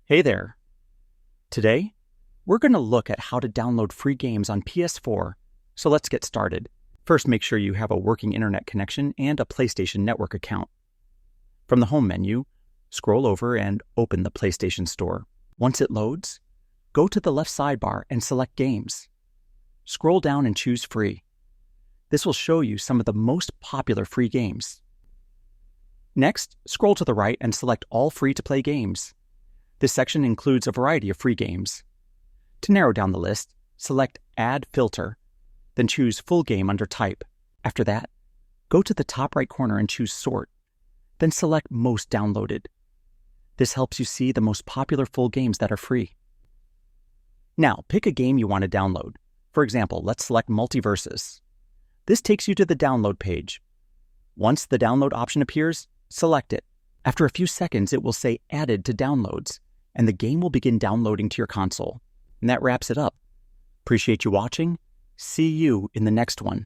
Hey there. Today, we're going to look at how to download free games on PS4, so let's get started. First, make sure you have a working internet connection and a PlayStation Network account. From the home menu, scroll over and open the PlayStation Store. Once it loads, go to the left sidebar and select Games. Scroll down and choose Free. This will show you some of the most popular free games. Next, scroll to the right and select All Free-to-Play Games. This section includes a variety of free games. To narrow down the list, select Add Filter, then choose Full Game under Type. After that, go to the top right corner and choose Sort, then select Most Downloaded. This helps you see the most popular full games that are free. Now, pick a game you want to download. For example, let's select Multiversus. This takes you to the download page. Once the download option appears, select it. After a few seconds, it will say Added to Downloads, and the game will begin downloading to your console. And that wraps it up. Appreciate you watching. See you in the next one.